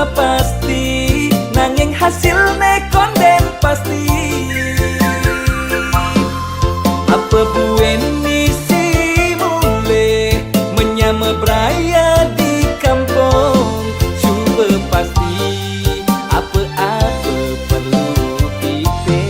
suba pasti, nanging hasilnya konden pasti. Apa buen misi mulai menyama beraya di kampung, suba pasti apa-apa perlu kita.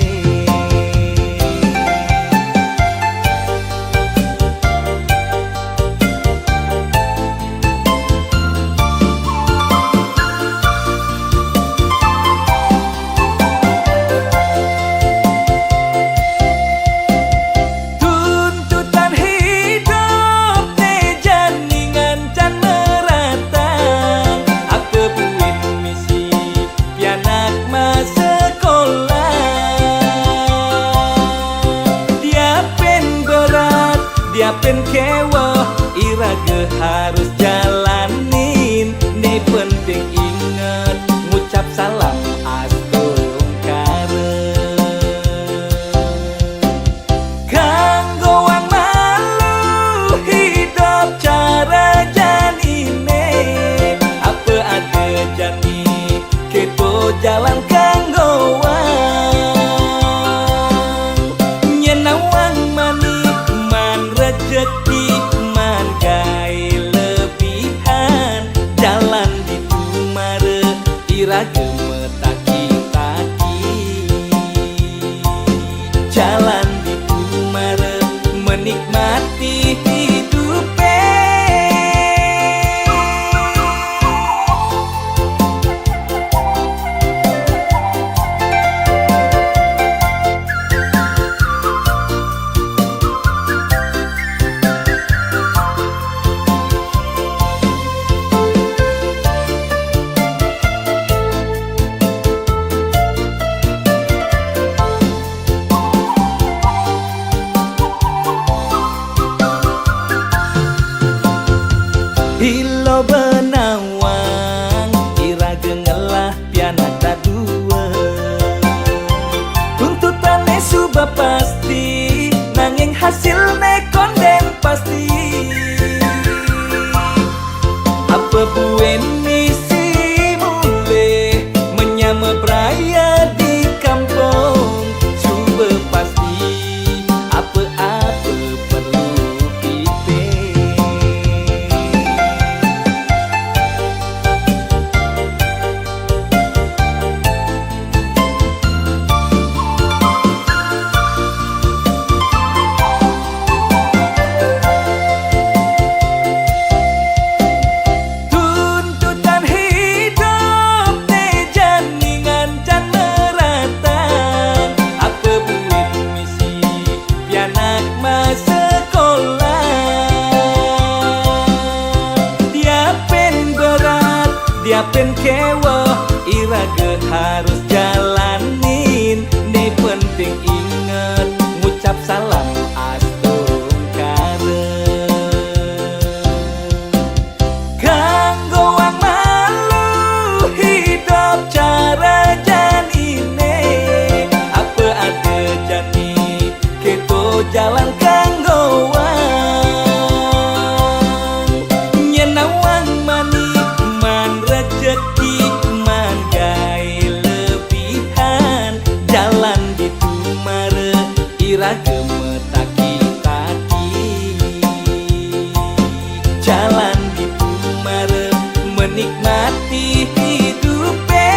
Tuntutan hidup te janingan can meratang, apa buit misi pianak masa sekolah. Dia pen berat, dia pen kewah, iraga harus jalanin. Nih penting ingat ngucap salam astungkara. Kanggo wang malu hidup cara janine, apa ada jani kepo jalan kanggo wang. Nyenawang mani man rejeki man gai lebihan, jalan di tumare iraga metaki-taki. Jalan di tumare menikmati hidupe. Hilo benawang iraga ngelah pianak dua. Tuntutannya suba pasti, nanging hasilnya konden pasti. Apa buen misi mulai menyama beraya di kampung, suba pasti apa-apa perlu kita. Tuntutan hidup te janingan can meratang, apa buit misi pianak masa sekolah. Dia pen berat, dia pen kewah, iraga harus jalanin. Nih penting ingat ngucap salam astungkara. Kanggo wang malu hidup cara janine, apa ada jani keto jalan kanggo wang. Nyenawang mani man rejeki man gai lebihan, jalan di tumare iraga metaki-taki. Jalan di tumare menikmati hidupe.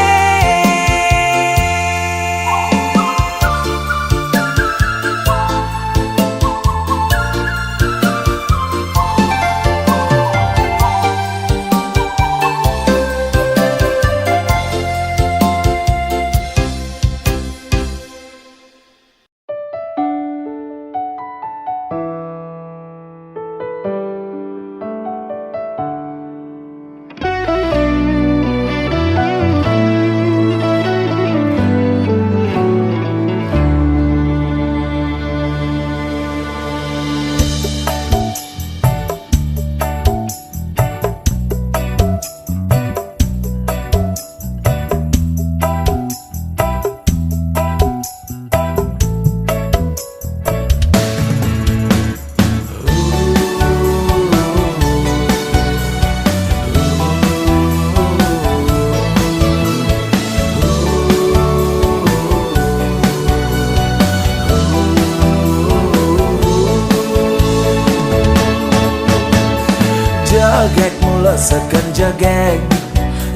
jegek mula seken jegek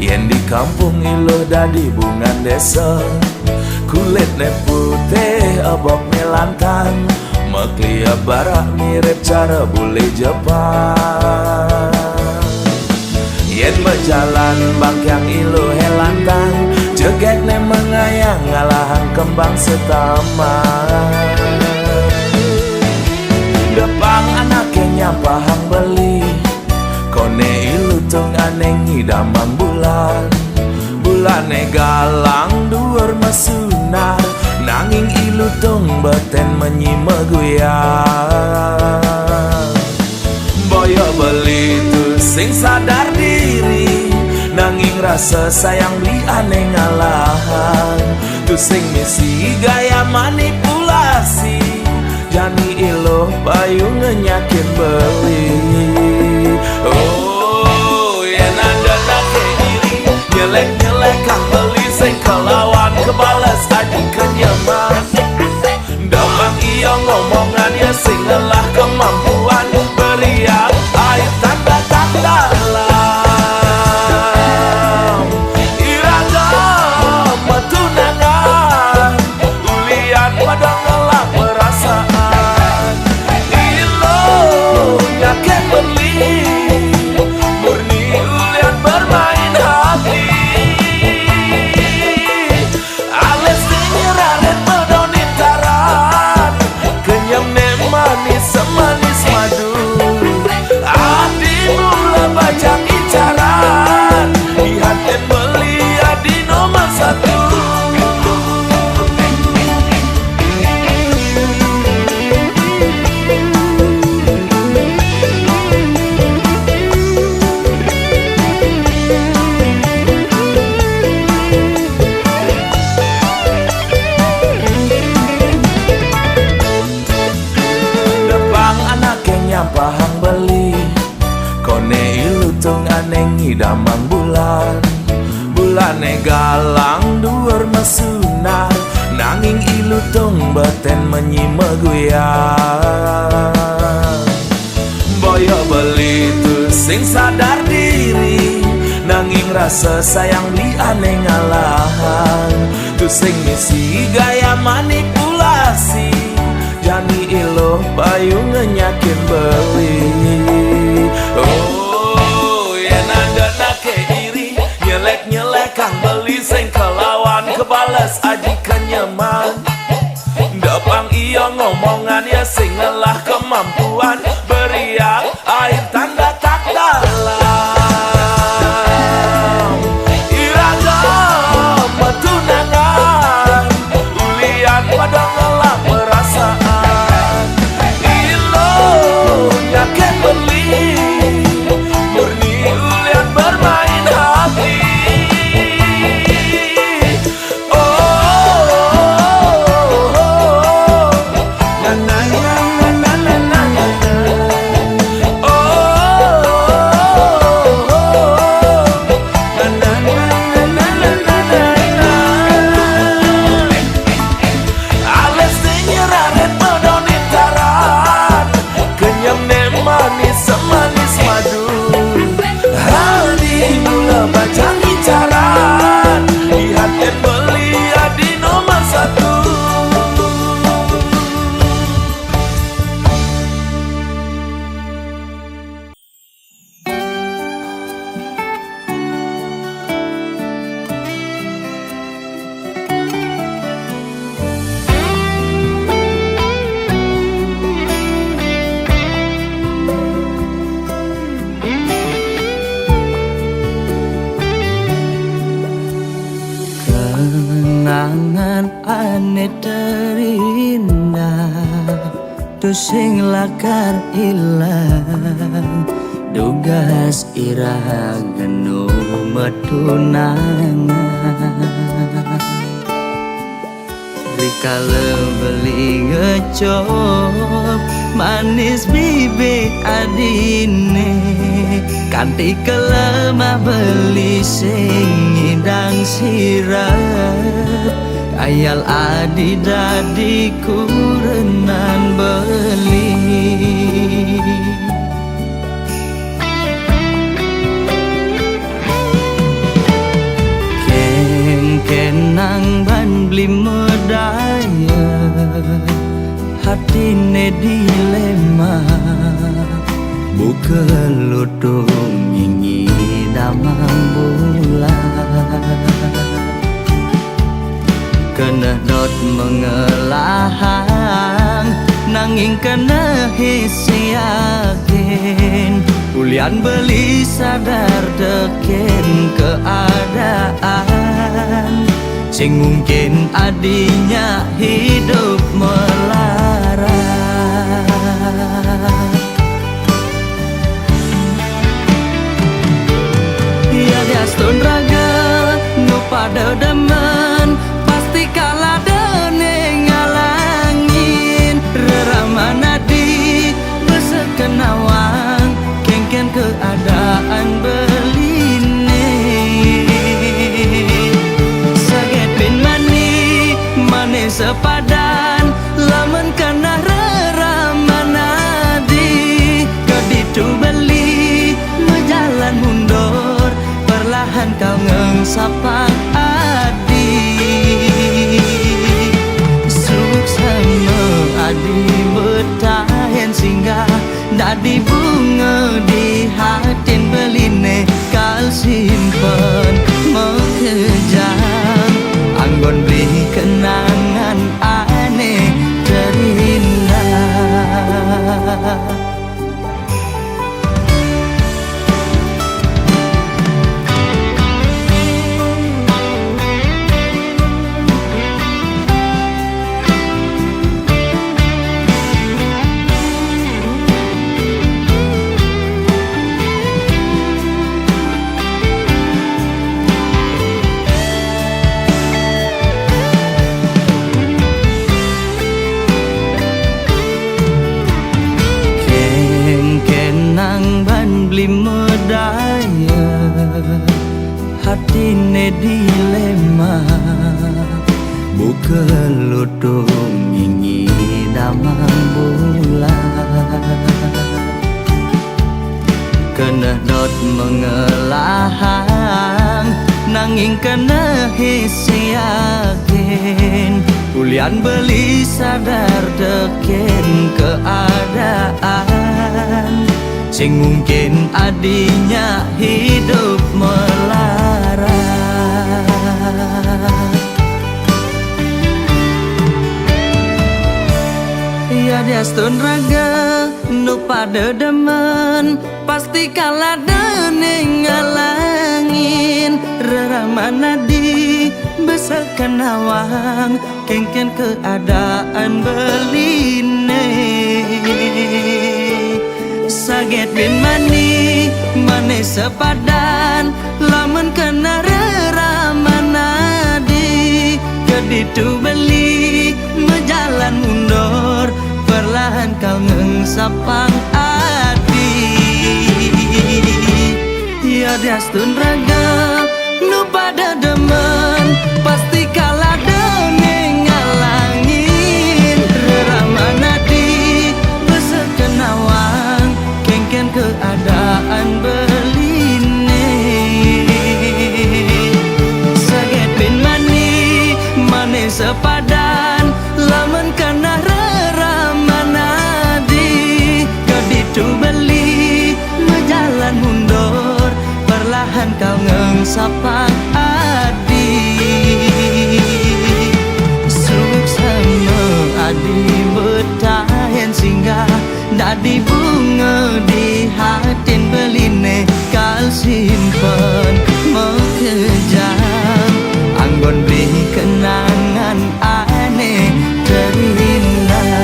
yen di kampung iluh dadi bungan desa kulitnya putih abok melantang maklia barak mirip cara bule Jepang yen berjalan bangkyang iluh helantang jegek ne mengayang ngalahan kembang setaman depang anaknya pahang beli kone ilu tung aneng ngidamang bulan bulane galang duur mesunar nanging ilu tung beten menyimeguyang boyo beli tu sing sadar diri nanging rasa sayang beli aneh ngalahan tu sing misi gaya manipulasi jani iluh bayu ngenyakin beli oh yen ada nake iri nyelek-nyelek kang beli sing kelawan kebales adik kenyaman damang iya ngomongan ya sing lelah kemampuan beriak air tanda-tanda lam iragam tunangan ulian pada ngelak perasaan ilo yakin beli murni ulian bermain hati alis nyeraret medonin taran kenyam ne manis semanis madu adi mula baca incaran dihatin beli adi nomor satu pahang beli kone ilu tung aneng ngidamang bulan bulane galang duur mesunar nanging ilu tung beten menyimeguyang boyo beli tu sing sadar diri nanging rasa sayang li aneh ngalahan tu sing misi gaya manipulasi jani iluh bayu ngenyakin beli oh yen ada nake iri nyelek-nyelek kang beli sing kelawan kebales aji kenyaman dapang iya ngomongan ya sing lelah kemampuan beriak air tanda tak dalam iragam tunangan ulian pada ngelak perasaan yakin beli murni ulian bermain hati oh na na na na na na na oh na na na na na na na alis nyeraret medonin taran kenyam manis semanis madu hadi mula baca incaran dihatin beli adi nomor satu kenangan aneh terindah tu sing lakar ilang dugas irah genu metunangan rikala beli ngecop manis bibit adine kanti kelemah beli sing ngidang sirah ayal adi dadi kurenan beli dilema buka lutung ingi damang bulan kena dot mengelahang nanging kena hisi yakin ulian beli sadar teken keadaan sing mungkin adinya hidup melarat ya diastun raga nu pada demen pasti kalah dene ngalangin reramana di besekenawang kengken keadaan beline saget bin mani mane sepadan lamun kana reramana di keditu beli mejalan mundur perlahan kau ngengsapang adi suksama adi betahen singgah dadi bunga di hatin beline kal simpen mengejam anggon beri kenangan aneh terindah medaya hatine dilema buka lutung ingi damang bulan kena dot mengelahang nanging kena hisi yakin ulian beli sadar teken keadaan sing mungkin adinya hidup melarat ya diastun raga nu pada demen pasti kalah dene ngalangin reramana di besekan awang kengken keadaan beline saget bin mani mane sepadan lamun kena reramana di keditu beli mejalan mundur perlahan kau ngengsapang adi ya diastun raga nu pada demen pasti kalah dene ngalangin reramana di besekan awang kengken keadaan beline saget bin mani mane sepadan lamun kana reramana di keditu beli mejalan mundur perlahan kau ngengsapang adi suksama adi betahen singgah dadi bunga di hatin beline kal simpen mengejam anggon beri kenangan aneh terindah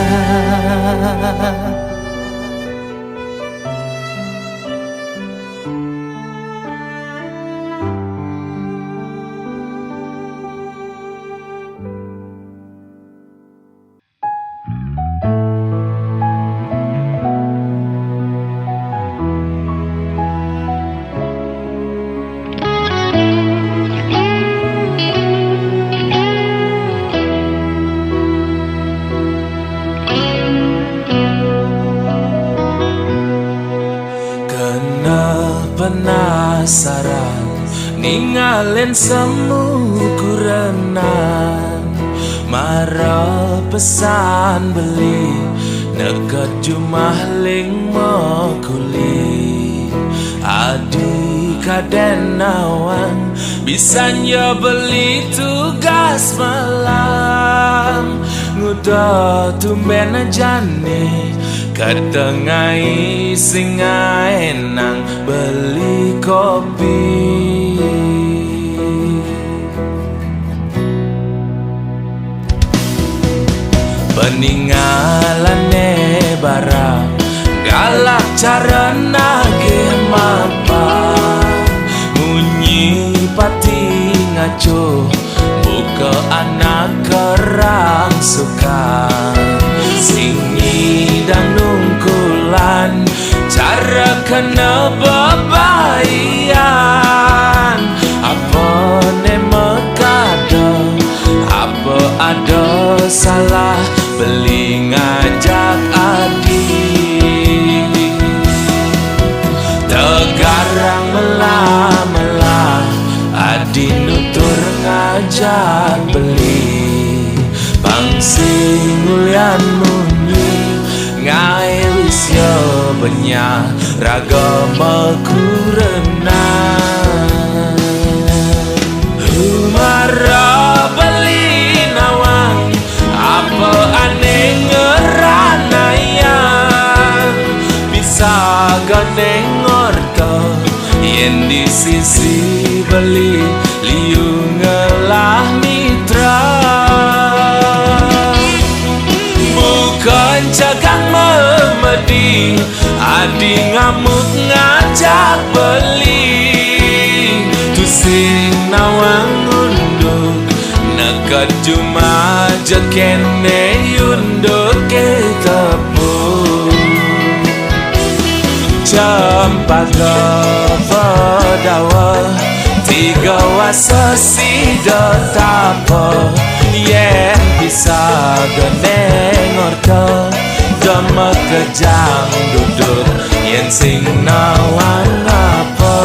penasaran ninggalin semu kurenan maro pesan beli Nekat jumah ling mo kuli Adi kaden nawang Bisanya beli tugas malam Nguda tumben jane Katengai singa enang beli kopi Peninggalane barang galak cara nage mapa Munyi pati ngaco buka anak kerang suka Singi dan nungkulan cara kena bebayan Apa ne mekado apa ada salah beli ngajak adik Tegarang melah-melah Adi nutur ngajak beli Pangsing ulian munyi Ngai wisya benya Ragama kurenang Humara beli nawang Apa aneh ngeranayang Bisa ganeng orto Yen di sisi beli Liu ngelah mitra Bukan cagang memedi Adi ngamuk ngajak beli Tusing nawang unduk Nekat cuma jekene yunduk ke tepung Cempaka pedawa Tiga wasa sida tapa Yen bisa geneng orto Dama kejang duduk Yen sing nawang apa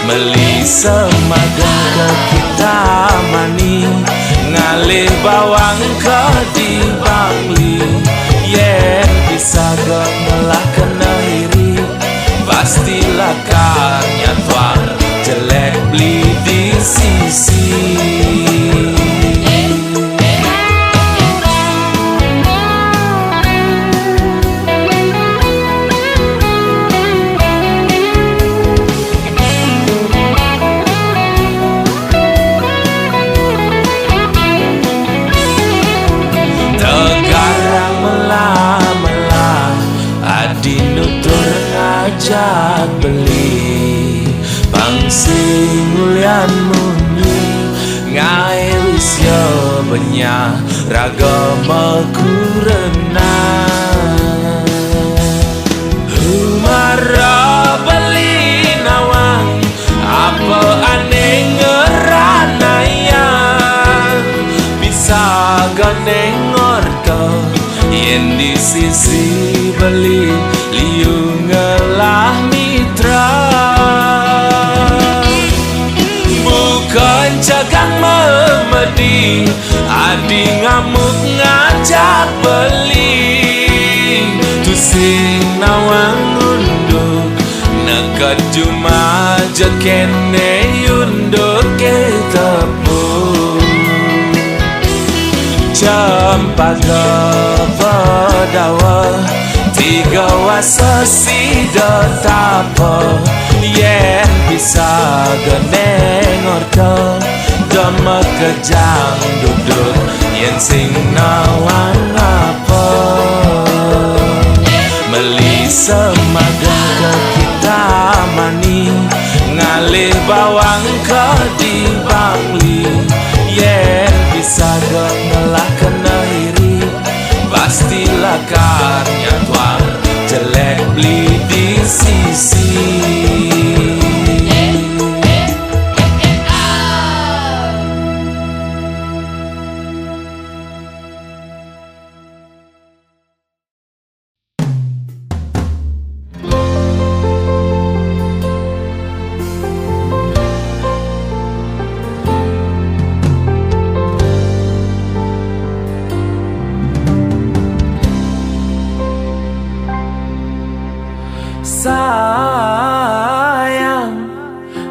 Meli semagang ke kita mani Ngalih bawang ke di bangli Yen bisa gemelah kena iri Pastilah karnya tuang jelek beli di sisi ngajak beli Pangsing ulian munyi Ngai wisya benya Ragama kurenang Humara beli nawang Apa aneh ngeranayang Bisa ganeng orto Yen di sisi beli Liu ngelah mitra Bukan cagang memedi Adi ngamuk ngajak beli Tusing nawang unduk Nekat cuma jekene yunduk ke tepung Cempaka pedawa Tiga wasa sida tapa Yen bisa geneng orto Dama kejang duduk Yen sing nawang apa Meli semagang ke kita mani Ngalih bawang ke di bangli Yen bisa gemelah kena iri Pastilah karnya tuang jelek beli di sisi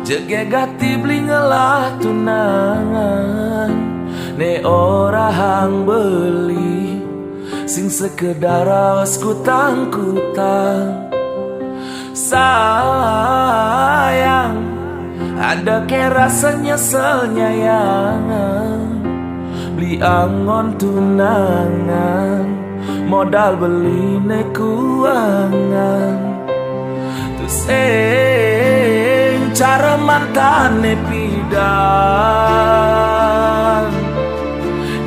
Jegegati blingelah tunangan ne ora hang beli sing sekedar awas kutang-kutang. Sayang ada ke rasa nyesel nyayang beli angon tunangan modal beli ne kuangan. Terus cara mantan pidan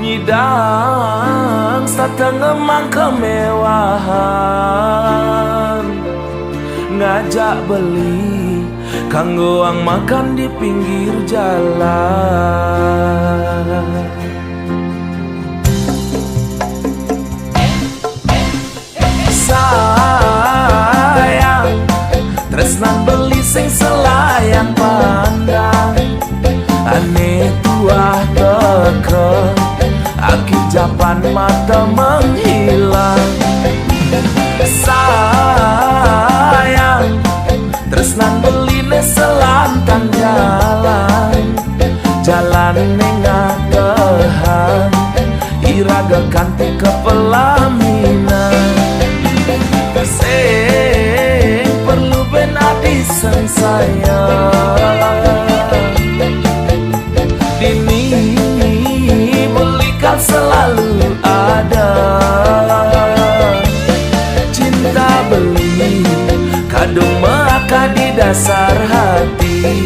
nyidang sateng emang kemewahan ngajak beli kanggo ang makan di pinggir jalan. Sayang tresnan beli sing selayang pandang ane tuah teke akhir japan mata menghilang. Sayang tresnan beli ne selantang jalan nengakehan iraga kanti kepelaminan. Sing perlu benadi sang sayang dini belikan selalu ada. Cinta beli kadung maka di dasar hati.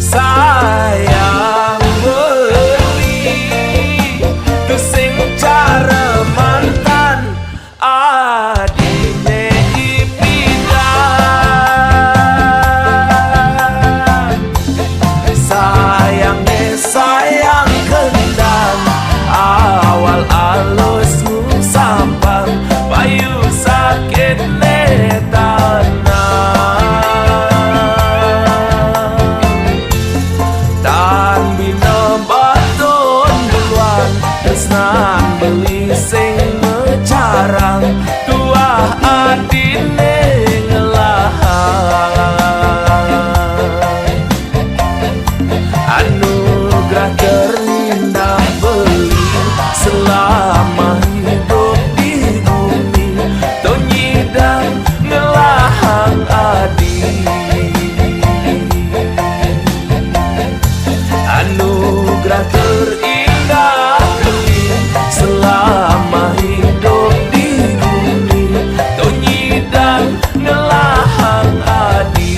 Sayang beli tu sing cara mantan adine ipidan. Sayang kendang awal alus sampang payu sakit netanang tan bina baton duluan tresnan beli sing mecarang tuah adine ngelahan. Anugerah terindah beli selama hidup di bumi tonyidang ngelahang adi. Anugerah terindah beli selama hidup di bumi tonyidang ngelahang adi.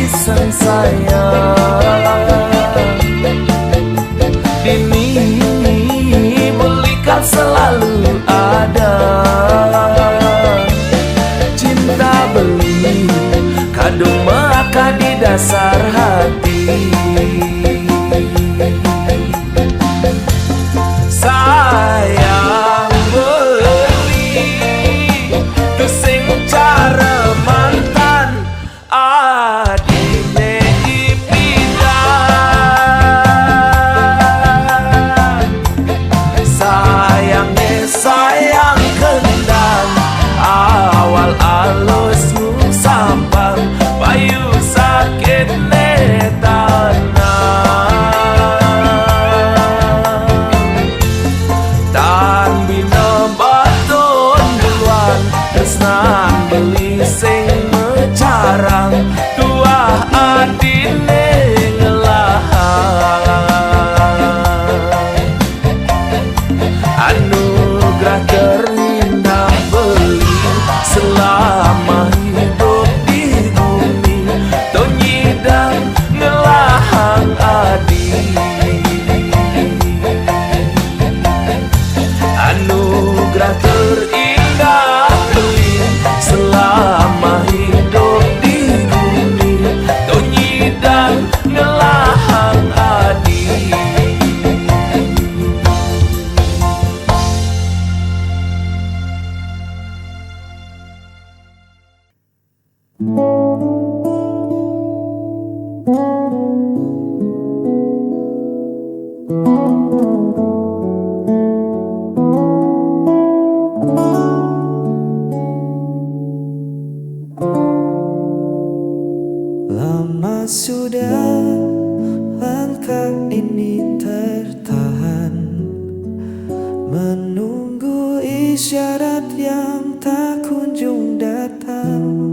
Sang sayang dini belikan selalu ada. Cinta beli kadung maka di dasar hati. Sayang beli tu sing cara mantan adine ipidan. Sayang kendang awal alus sampang payu sakit netanang tan bina baton duluan tresnan beli Lama sudah langkah ini tertahan, menunggu isyarat yang tak kunjung datang.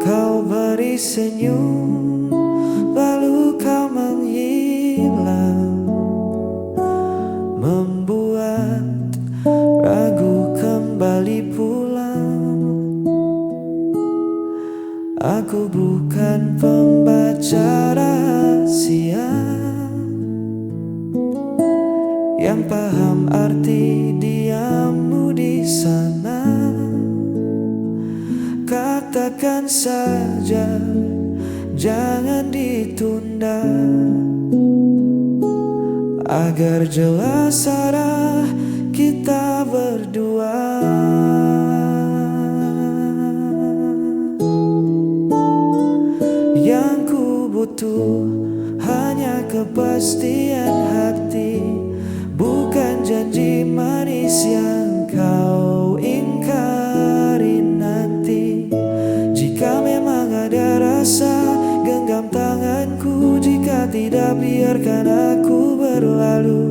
Kau beri senyum, lalu kau menghilang, membuat ragu kembali pulang. Aku bukan pembaca rahasia yang paham arti diammu di sana. Katakan saja, jangan ditunda, agar jelas arah kita berdua. Yang ku butuh hanya kepastian hati, bukan janji manis yang kau ingkari nanti. Jika memang ada rasa, genggam tanganku. Jika tidak, biarkan aku berlalu.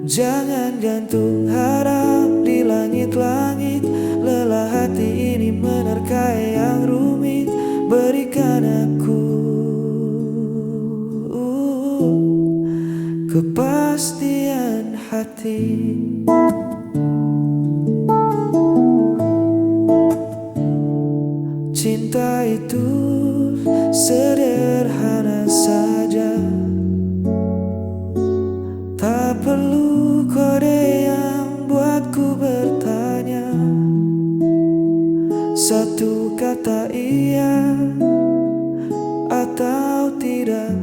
Jangan gantung harap di langit-langit. Lelah hati ini menerka yang rumit. Berikan aku kepastian hati. Cinta itu sederhana saja, tak perlu kode yang buatku bertanya. Satu kata iya atau tidak,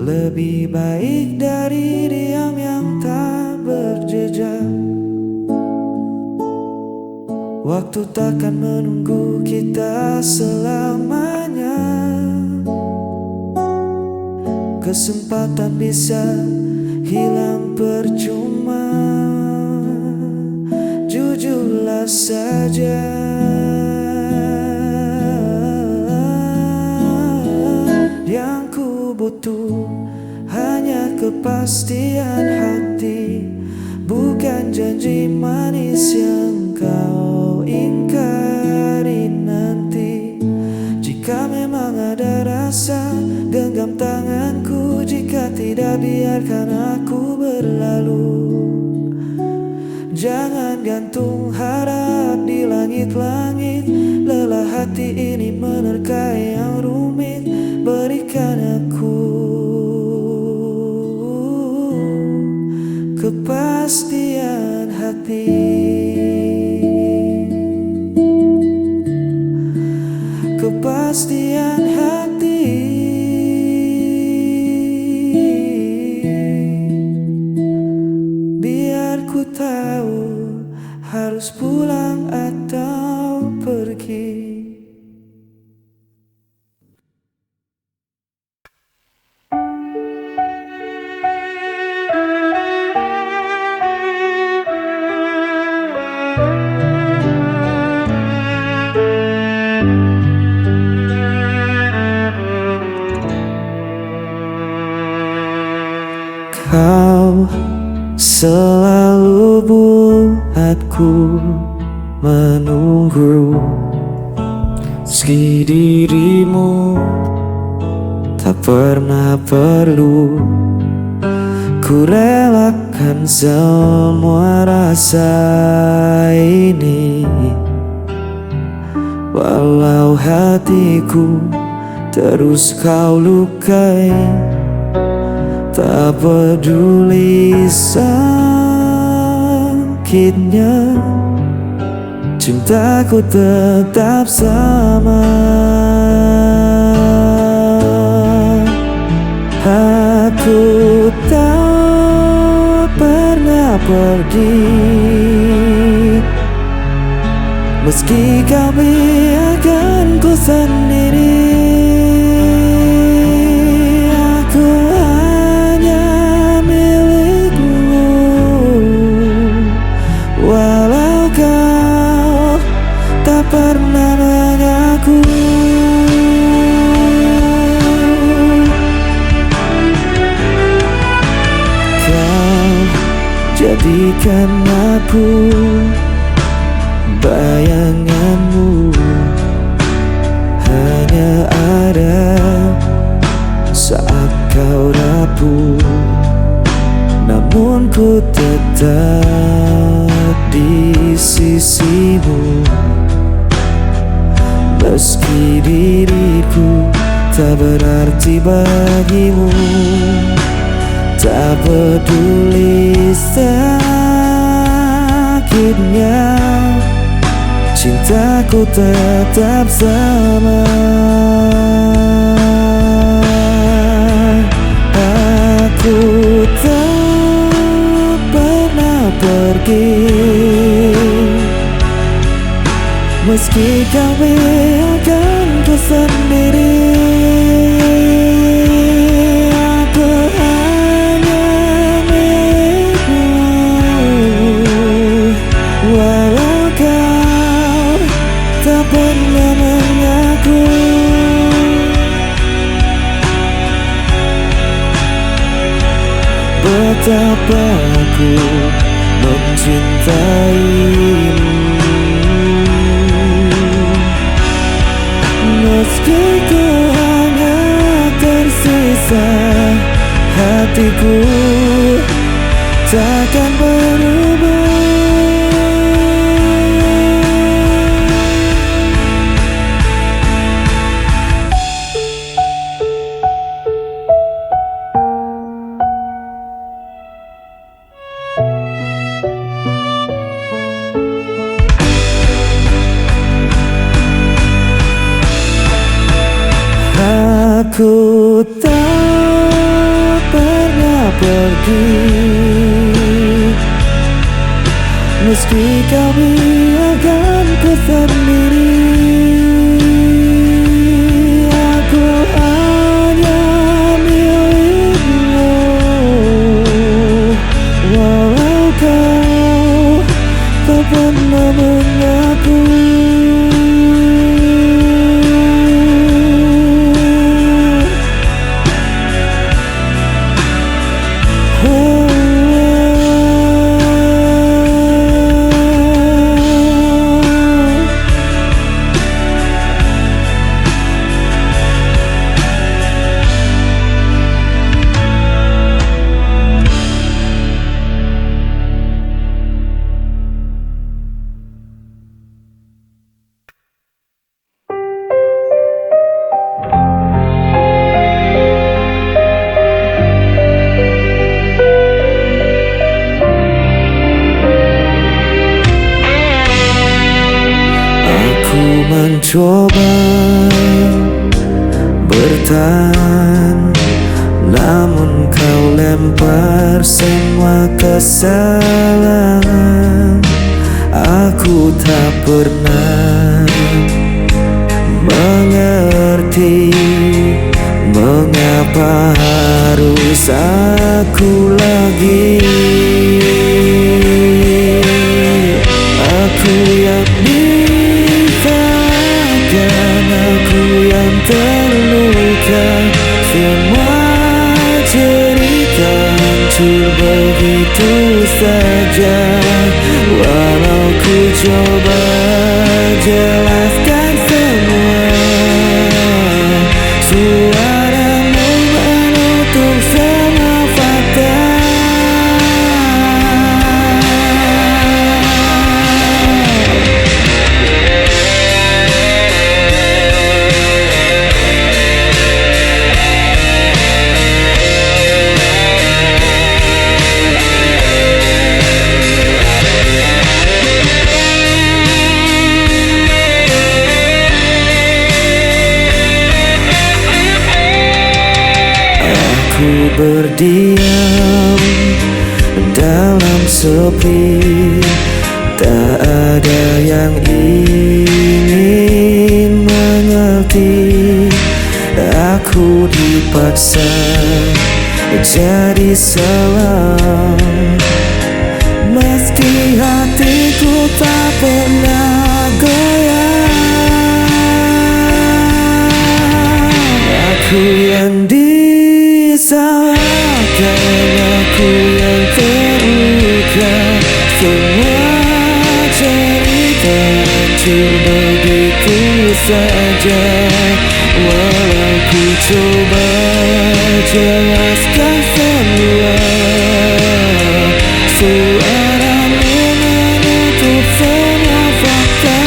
lebih baik dari diam yang tak berjejak. Waktu takkan menunggu kita selamanya. Kesempatan bisa hilang percuma. Jujurlah saja, yang ku butuh hanya kepastian hati, bukan janji manis yang kau ingkari nanti. Jika memang ada rasa, genggam tanganku. Jika tidak, biarkan aku berlalu. Jangan gantung harap di langit-langit. Lelah hati ini menerka yang rumit. Berikan aku kepastian hati. Kepastian hati. Biar ku tahu harus pulang atau pergi. Kau selalu buatku menunggu, meski dirimu tak pernah perlu. Ku relakan semua rasa ini, walau hatiku terus kau lukai. Tak peduli sakitnya, cintaku tetap sama. Aku tak pernah pergi Meski kau biarkan ku sendiri, aku hanya milikmu. Walau kau tak pernah mengaku. Kau jadikan aku bayanganmu, hanya ada saat kau rapuh. Namun ku tetap di sisimu. Meski diriku tak berarti bagimu, tak peduli sakitnya, cintaku tetap sama. Aku tak pernah pergi, meski kau biarkan ku sendiri. Aku hanya milikmu. Walau kau tak pernah mengaku. Betapa aku mencintaimu, meski ku hanya tersisa hatiku, takkan berubah. Aku tak pernah pergi, meski kau biarkan ku sendiri. Aku hanya milikmu. Walau kau tak pernah mengaku. Mencoba bertahan, namun kau lempar semua kesalahan. Aku tak pernah mengerti mengapa harus aku lagi. Aku yang aku yang terluka, semua cerita hancur begitu saja. Walau ku coba jelaskan semua, suaramu menutup semua fakta. Aku berdiam dalam sepi, tak ada yang ingin terpaksa jadi salah. Meski hatiku tak pernah goyah, aku yang disalahkan, aku yang terluka. Semua cerita hancur begitu saja, walau ku coba jelaskan semua. Suaramu menutup semua fakta.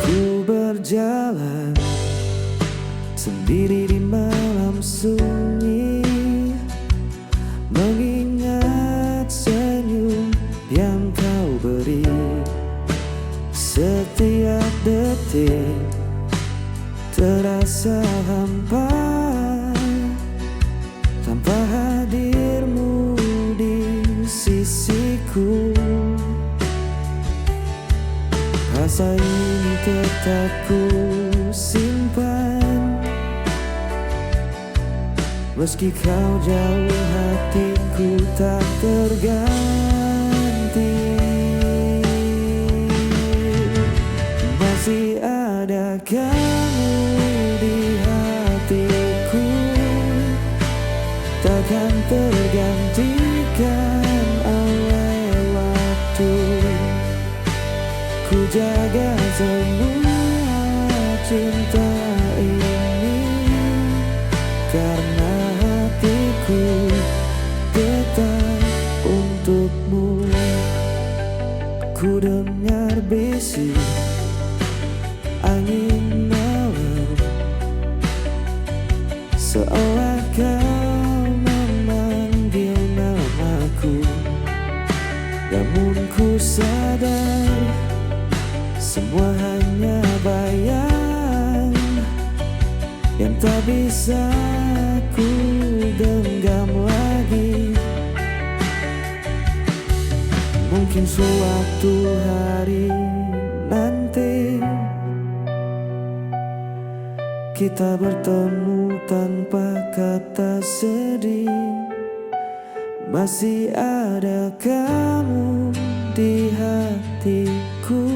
Ku berjalan sendiri di malam sunyi, mengingat senyum yang kau beri. Setiap detik terasa hampa tanpa hadirmu di sisiku. Rasa ini tetap ku simpan, meski kau jauh hatiku tak terganti. Masih ada kamu di hatiku, takkan tergantikan oleh waktu. Ku jaga semua cinta ini, karena hatiku tetap untukmu. Ku dengar bisik angin malam, seolah kau memanggil namaku. Namun ku sadar semua hanya bayang yang tak bisa ku genggam lagi. Mungkin suatu hari nanti kita bertemu tanpa kata sedih. Masih ada kamu di hatiku,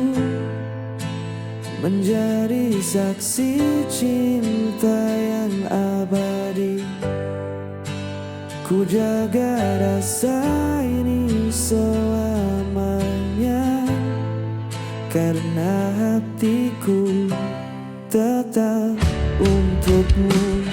menjadi saksi cinta yang abadi. Ku jaga rasa ini selamanya, karena hatiku tetap untukmu.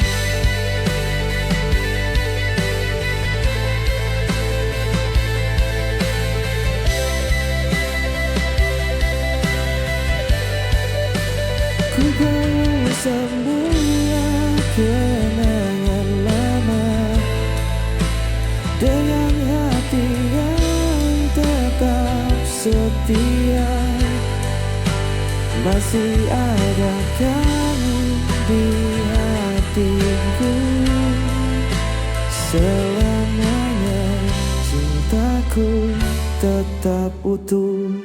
Ku bawa semua kenangan lama dengan hati yang tetap setia. Masih ada kamu di hatiku, selamanya cintaku tetap utuh.